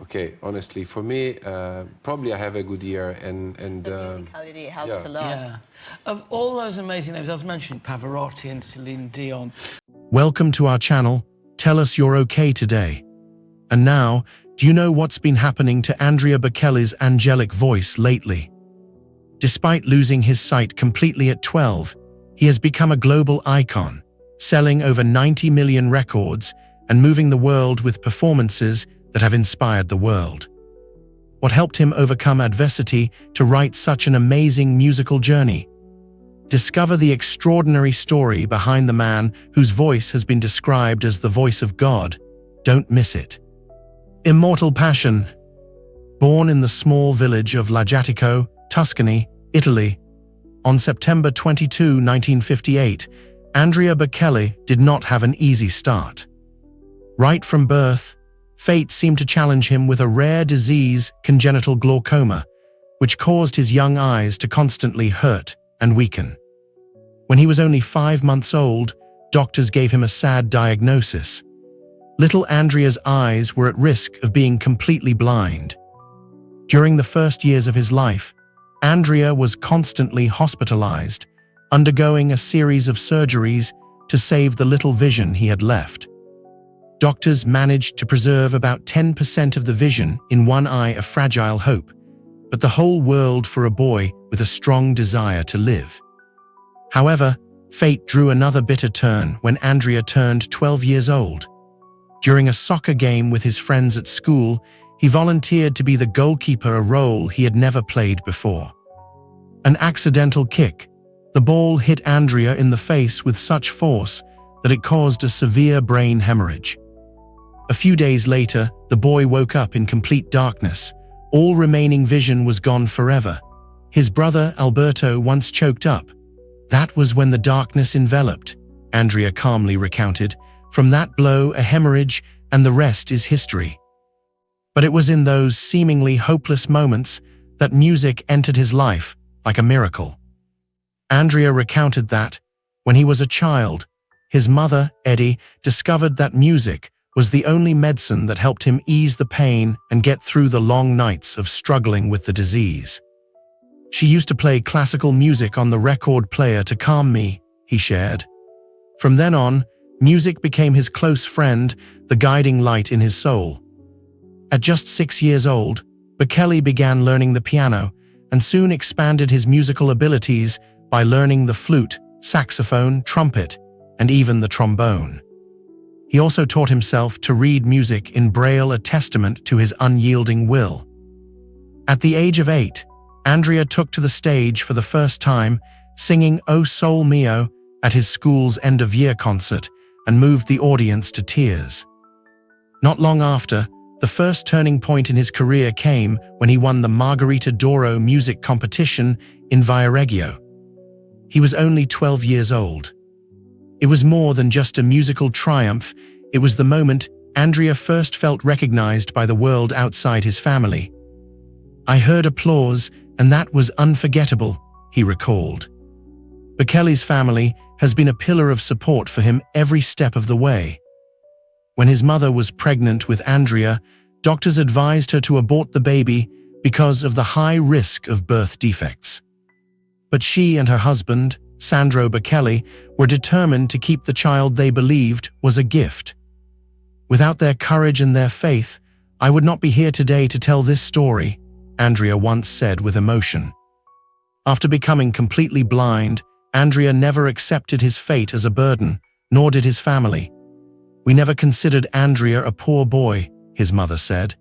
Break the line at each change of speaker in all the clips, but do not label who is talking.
okay, honestly, for me, probably I have a good year, and
the musicality helps
yeah.
a lot.
Yeah. Of all those amazing names, I was mentioning Pavarotti and Celine Dion.
Welcome to our channel. Tell us you're okay today. And now, do you know what's been happening to Andrea Bocelli's angelic voice lately? Despite losing his sight completely at 12, he has become a global icon, selling over 90 million records and moving the world with performances that have inspired the world. What helped him overcome adversity to write such an amazing musical journey? Discover the extraordinary story behind the man whose voice has been described as the voice of God. Don't miss it. Immortal Passion. Born in the small village of Lajatico, Tuscany, Italy, on September 22, 1958, Andrea Bocelli did not have an easy start. Right from birth, fate seemed to challenge him with a rare disease, congenital glaucoma, which caused his young eyes to constantly hurt and weaken. When he was only 5 months old, doctors gave him a sad diagnosis. Little Andrea's eyes were at risk of being completely blind. During the first years of his life, Andrea was constantly hospitalized, undergoing a series of surgeries to save the little vision he had left. Doctors managed to preserve about 10% of the vision in one eye, a fragile hope, but the whole world for a boy with a strong desire to live. However, fate drew another bitter turn when Andrea turned 12 years old. During a soccer game with his friends at school, he volunteered to be the goalkeeper, a role he had never played before. An accidental kick. The ball hit Andrea in the face with such force that it caused a severe brain hemorrhage. A few days later, the boy woke up in complete darkness. All remaining vision was gone forever. His brother, Alberto, once choked up. That was when the darkness enveloped, Andrea calmly recounted. From that blow, a hemorrhage, and the rest is history. But it was in those seemingly hopeless moments that music entered his life like a miracle. Andrea recounted that, when he was a child, his mother, Eddie, discovered that music was the only medicine that helped him ease the pain and get through the long nights of struggling with the disease. She used to play classical music on the record player to calm me, he shared. From then on, music became his close friend, the guiding light in his soul. At just 6 years old, Bocelli began learning the piano and soon expanded his musical abilities by learning the flute, saxophone, trumpet, and even the trombone. He also taught himself to read music in Braille, a testament to his unyielding will. At the age of 8, Andrea took to the stage for the first time, singing O Sole Mio at his school's end-of-year concert, and moved the audience to tears. Not long after, the first turning point in his career came when he won the Margherita d'Oro music competition in Viareggio. He was only 12 years old. It was more than just a musical triumph. It was the moment Andrea first felt recognized by the world outside his family. I heard applause, and that was unforgettable, he recalled. Bocelli's family has been a pillar of support for him every step of the way. When his mother was pregnant with Andrea, doctors advised her to abort the baby because of the high risk of birth defects. But she and her husband, Sandro Bocelli, were determined to keep the child they believed was a gift. Without their courage and their faith, I would not be here today to tell this story, Andrea once said with emotion. After becoming completely blind, Andrea never accepted his fate as a burden, nor did his family. We never considered Andrea a poor boy, his mother said.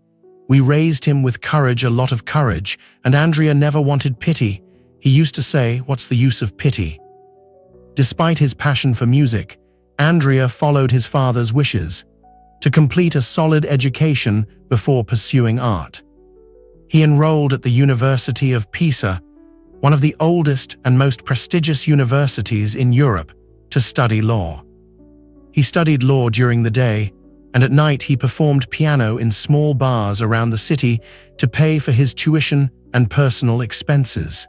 We raised him with courage, a lot of courage, and Andrea never wanted pity. He used to say, "What's the use of pity?" Despite his passion for music, Andrea followed his father's wishes to complete a solid education before pursuing art. He enrolled at the University of Pisa, one of the oldest and most prestigious universities in Europe, to study law. He studied law during the day, and at night he performed piano in small bars around the city to pay for his tuition and personal expenses.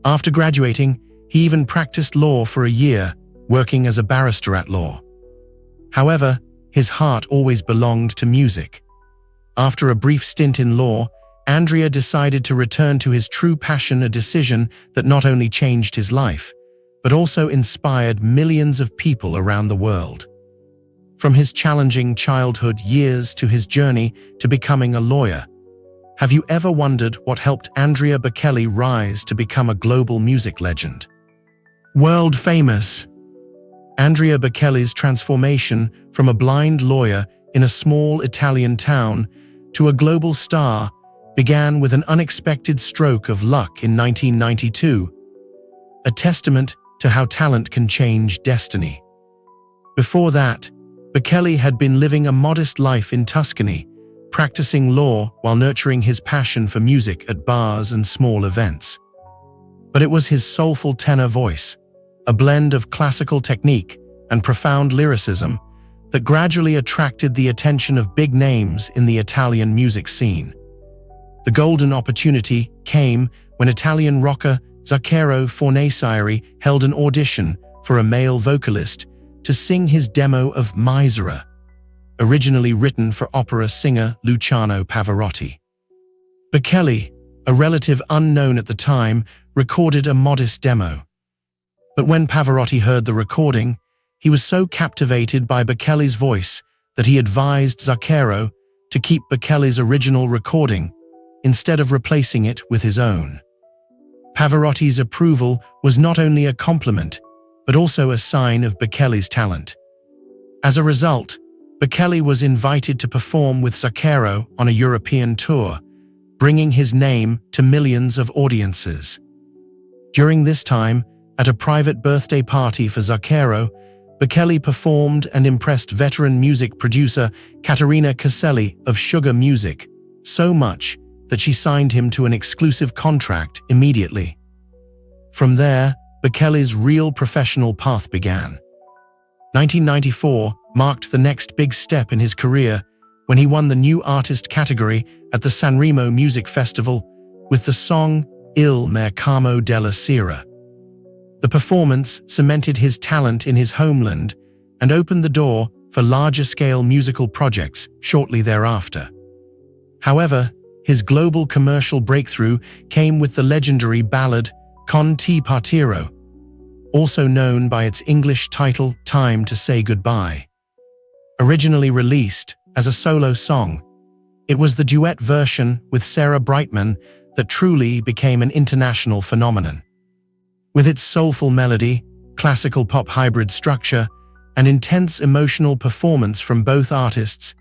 After graduating, he even practiced law for a year, working as a barrister at law. However, his heart always belonged to music. After a brief stint in law, Andrea decided to return to his true passion, a decision that not only changed his life, but also inspired millions of people around the world. From his challenging childhood years to his journey to becoming a lawyer, have you ever wondered what helped Andrea Bocelli rise to become a global music legend? World famous. Andrea Bocelli's transformation from a blind lawyer in a small Italian town to a global star began with an unexpected stroke of luck in 1992, a testament to how talent can change destiny. Before that, Bocelli had been living a modest life in Tuscany, practicing law while nurturing his passion for music at bars and small events. But it was his soulful tenor voice, a blend of classical technique and profound lyricism, that gradually attracted the attention of big names in the Italian music scene. The golden opportunity came when Italian rocker Zucchero Fornaciari held an audition for a male vocalist to sing his demo of Misera, originally written for opera singer Luciano Pavarotti. Bocelli, a relative unknown at the time, recorded a modest demo. But when Pavarotti heard the recording, he was so captivated by Bocelli's voice that he advised Zucchero to keep Bocelli's original recording instead of replacing it with his own. Pavarotti's approval was not only a compliment, but also a sign of Bocelli's talent. As a result, Bocelli was invited to perform with Zucchero on a European tour, bringing his name to millions of audiences. During this time, at a private birthday party for Zucchero, Bocelli performed and impressed veteran music producer Caterina Caselli of Sugar Music so much that she signed him to an exclusive contract immediately. From there, Bocelli's real professional path began. 1994 marked the next big step in his career when he won the New Artist category at the Sanremo Music Festival with the song Il Mercamo della Sera. The performance cemented his talent in his homeland and opened the door for larger-scale musical projects shortly thereafter. However, his global commercial breakthrough came with the legendary ballad Con ti partirò, also known by its English title Time to Say Goodbye. Originally released as a solo song, it was the duet version with Sarah Brightman that truly became an international phenomenon. With its soulful melody, classical pop hybrid structure, and intense emotional performance from both artists,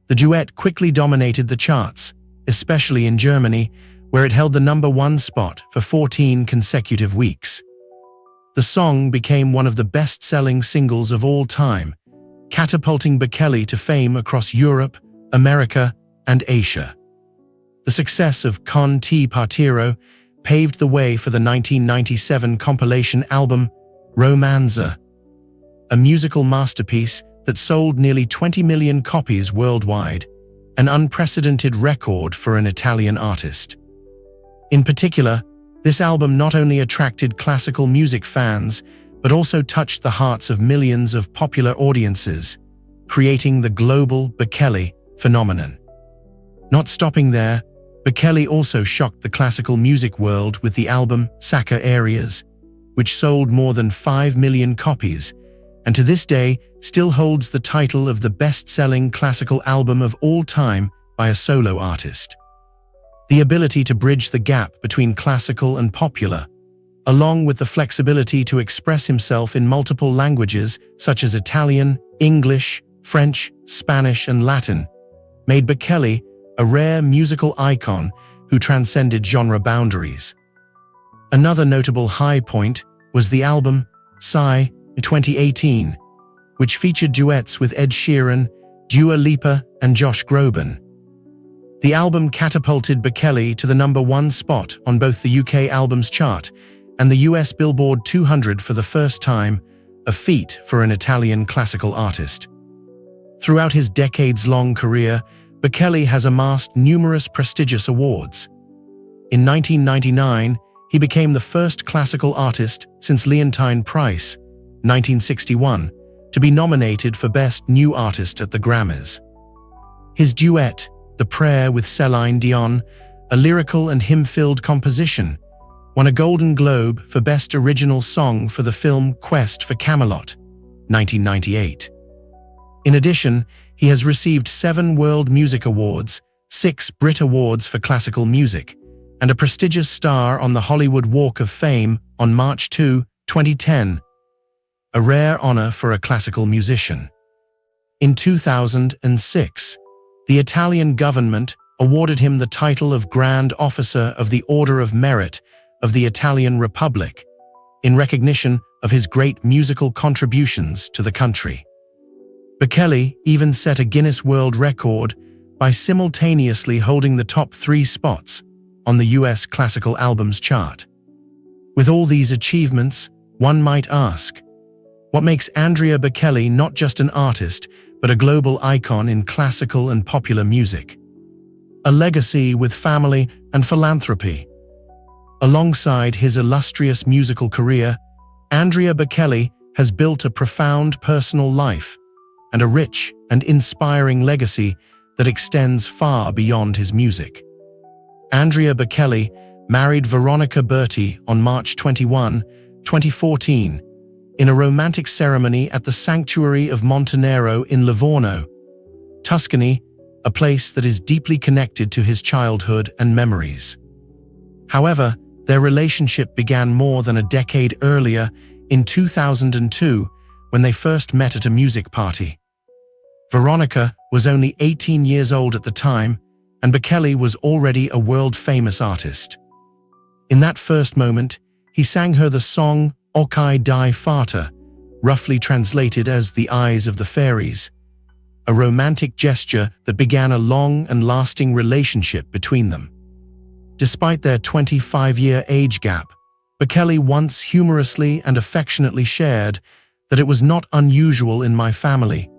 the duet quickly dominated the charts, especially in Germany, where it held the #1 spot for 14 consecutive weeks. The song became one of the best-selling singles of all time, catapulting Bocelli to fame across Europe, America, and Asia. The success of Con ti partirò paved the way for the 1997 compilation album Romanza, a musical masterpiece that sold nearly 20 million copies worldwide, an unprecedented record for an Italian artist. In particular, this album not only attracted classical music fans, but also touched the hearts of millions of popular audiences, creating the global Bocelli phenomenon. Not stopping there, Bocelli also shocked the classical music world with the album Sacca Arias, which sold more than 5 million copies, and to this day still holds the title of the best-selling classical album of all time by a solo artist. The ability to bridge the gap between classical and popular, along with the flexibility to express himself in multiple languages such as Italian, English, French, Spanish, and Latin, made Bocelli a rare musical icon who transcended genre boundaries. Another notable high point was the album Psy 2018, which featured duets with Ed Sheeran, Dua Lipa, and Josh Groban. The album catapulted Bocelli to the #1 spot on both the UK Albums Chart and the US Billboard 200 for the first time, a feat for an Italian classical artist. Throughout his decades-long career, Bocelli has amassed numerous prestigious awards. In 1999, he became the first classical artist since Leontyne Price, 1961, to be nominated for Best New Artist at the Grammys. His duet, The Prayer with Celine Dion, a lyrical and hymn-filled composition, won a Golden Globe for Best Original Song for the film Quest for Camelot, 1998. In addition, he has received 7 World Music Awards, 6 Brit Awards for Classical Music, and a prestigious star on the Hollywood Walk of Fame on March 2, 2010, a rare honor for a classical musician. In 2006, the Italian government awarded him the title of Grand Officer of the Order of Merit of the Italian Republic, in recognition of his great musical contributions to the country. Bocelli even set a Guinness World Record by simultaneously holding the top 3 spots on the US Classical Albums chart. With all these achievements, one might ask, what makes Andrea Bocelli not just an artist, but a global icon in classical and popular music? A legacy with family and philanthropy. Alongside his illustrious musical career, Andrea Bocelli has built a profound personal life and a rich and inspiring legacy that extends far beyond his music. Andrea Bocelli married Veronica Berti on March 21, 2014, in a romantic ceremony at the Sanctuary of Montenero in Livorno, Tuscany, a place that is deeply connected to his childhood and memories. However, their relationship began more than a decade earlier, in 2002, when they first met at a music party. Veronica was only 18 years old at the time, and Bocelli was already a world-famous artist. In that first moment, he sang her the song Occhi di Fata, roughly translated as The Eyes of the Fairies, a romantic gesture that began a long and lasting relationship between them. Despite their 25-year age gap, Bocelli once humorously and affectionately shared that it was not unusual in my family,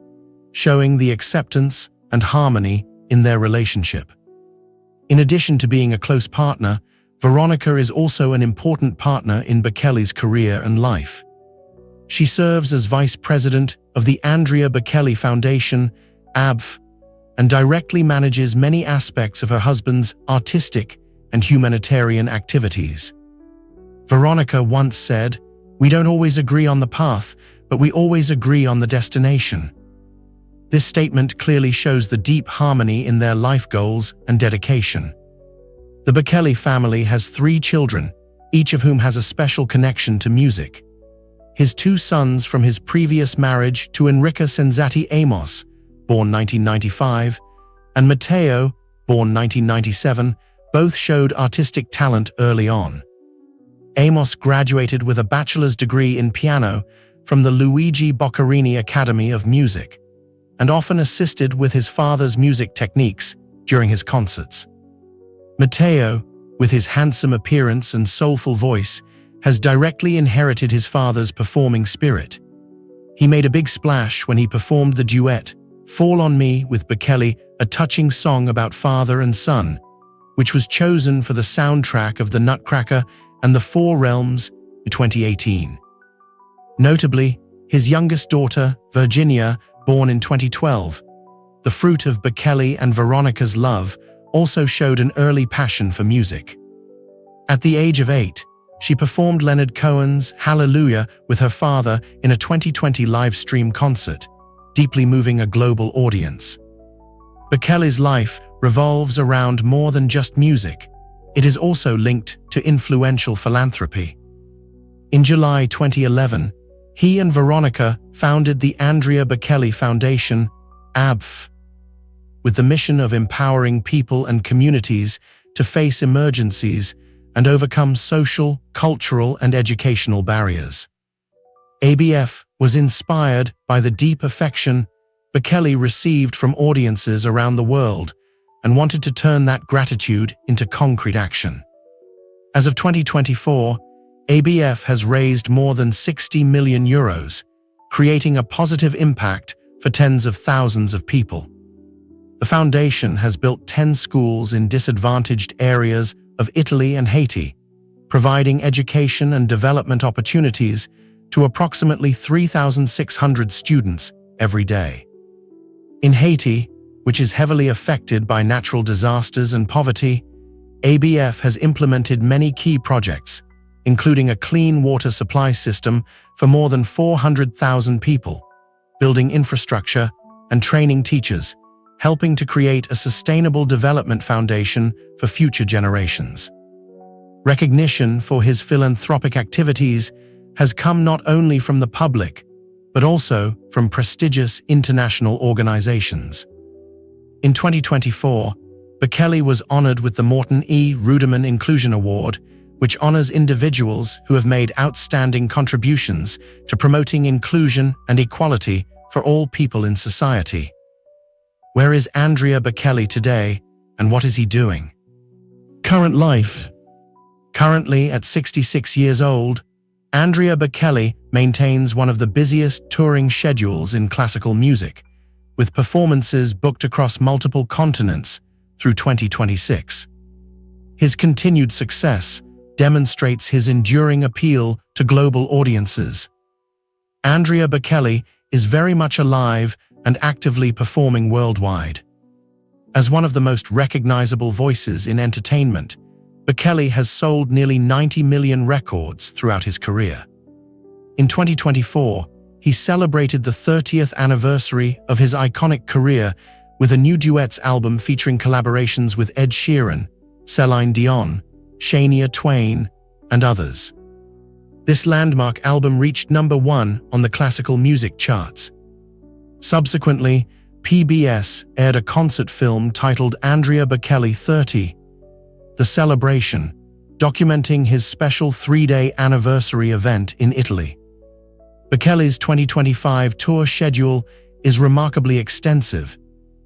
showing the acceptance and harmony in their relationship. In addition to being a close partner, Veronica is also an important partner in Bocelli's career and life. She serves as vice president of the Andrea Bocelli Foundation, ABF, and directly manages many aspects of her husband's artistic and humanitarian activities. Veronica once said, "We don't always agree on the path, but we always agree on the destination." This statement clearly shows the deep harmony in their life goals and dedication. The Bocelli family has 3 children, each of whom has a special connection to music. His 2 sons from his previous marriage to Enrica Senzati Amos, born 1995, and Matteo, born 1997, both showed artistic talent early on. Amos graduated with a bachelor's degree in piano from the Luigi Boccherini Academy of Music, and often assisted with his father's music techniques during his concerts. Matteo, with his handsome appearance and soulful voice, has directly inherited his father's performing spirit. He made a big splash when he performed the duet Fall on Me with Bocelli, a touching song about father and son, which was chosen for the soundtrack of The Nutcracker and the Four Realms in 2018. Notably, his youngest daughter, Virginia, born in 2012, the fruit of Bocelli and Veronica's love, also showed an early passion for music. At the age of 8, she performed Leonard Cohen's Hallelujah with her father in a 2020 live stream concert, deeply moving a global audience. Bocelli's life revolves around more than just music. It is also linked to influential philanthropy. In July 2011, he and Veronica founded the Andrea Bocelli Foundation, ABF, with the mission of empowering people and communities to face emergencies and overcome social, cultural, and educational barriers. ABF was inspired by the deep affection Bocelli received from audiences around the world and wanted to turn that gratitude into concrete action. As of 2024, ABF has raised more than 60 million euros, creating a positive impact for tens of thousands of people. The foundation has built 10 schools in disadvantaged areas of Italy and Haiti, providing education and development opportunities to approximately 3,600 students every day. In Haiti, which is heavily affected by natural disasters and poverty, ABF has implemented many key projects, including a clean water supply system for more than 400,000 people, building infrastructure and training teachers, helping to create a sustainable development foundation for future generations. Recognition for his philanthropic activities has come not only from the public, but also from prestigious international organizations. In 2024, Bocelli was honored with the Morton E. Ruderman Inclusion Award, which honors individuals who have made outstanding contributions to promoting inclusion and equality for all people in society. Where is Andrea Bocelli today, and what is he doing? Current life. Currently at 66 years old, Andrea Bocelli maintains one of the busiest touring schedules in classical music, with performances booked across multiple continents through 2026. His continued success demonstrates his enduring appeal to global audiences. Andrea Bocelli is very much alive and actively performing worldwide. As one of the most recognizable voices in entertainment, Bocelli has sold nearly 90 million records throughout his career. In 2024, he celebrated the 30th anniversary of his iconic career with a new duets album featuring collaborations with Ed Sheeran, Celine Dion, Shania Twain, and others. This landmark album reached #1 on the classical music charts. Subsequently, PBS aired a concert film titled Andrea Bocelli 30, The Celebration, documenting his special 3-day anniversary event in Italy. Bocelli's 2025 tour schedule is remarkably extensive,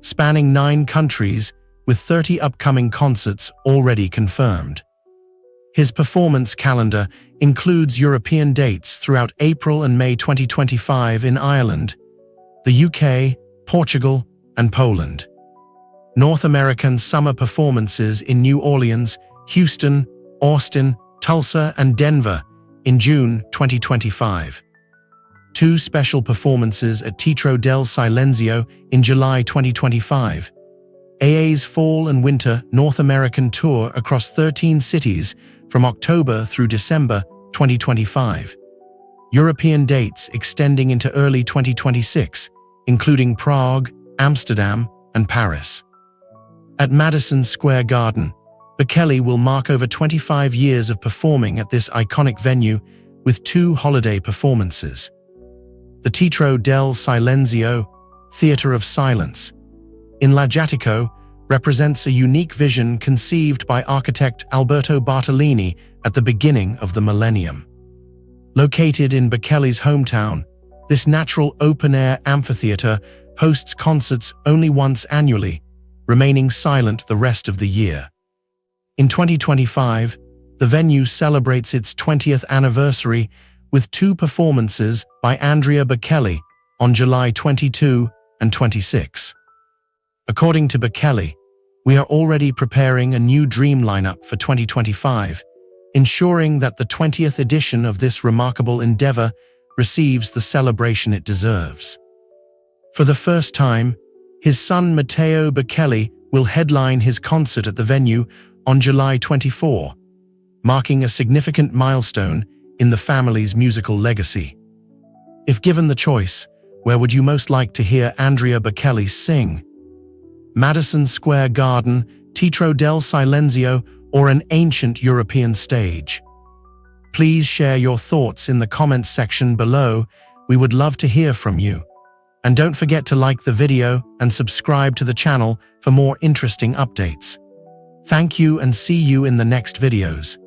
spanning 9 countries with 30 upcoming concerts already confirmed. His performance calendar includes European dates throughout April and May 2025 in Ireland, the UK, Portugal, and Poland. North American summer performances in New Orleans, Houston, Austin, Tulsa, and Denver in June 2025. 2 special performances at Teatro del Silenzio in July 2025. AA's Fall and Winter North American Tour across 13 cities from October through December 2025. European dates extending into early 2026, including Prague, Amsterdam, and Paris. At Madison Square Garden, Bocelli will mark over 25 years of performing at this iconic venue with 2 holiday performances. The Teatro del Silenzio, Theatre of Silence, in Lajatico, represents a unique vision conceived by architect Alberto Bartolini at the beginning of the millennium. Located in Bocelli's hometown, this natural open-air amphitheatre hosts concerts only once annually, remaining silent the rest of the year. In 2025, the venue celebrates its 20th anniversary with 2 performances by Andrea Bocelli on July 22 and 26. According to Bocelli, we are already preparing a new dream lineup for 2025, ensuring that the 20th edition of this remarkable endeavor receives the celebration it deserves. For the first time, his son Matteo Bocelli will headline his concert at the venue on July 24, marking a significant milestone in the family's musical legacy. If given the choice, where would you most like to hear Andrea Bocelli sing? Madison Square Garden, Teatro del Silenzio, or an ancient European stage? Please share your thoughts in the comments section below. We would love to hear from you. And don't forget to like the video and subscribe to the channel for more interesting updates. Thank you and see you in the next videos.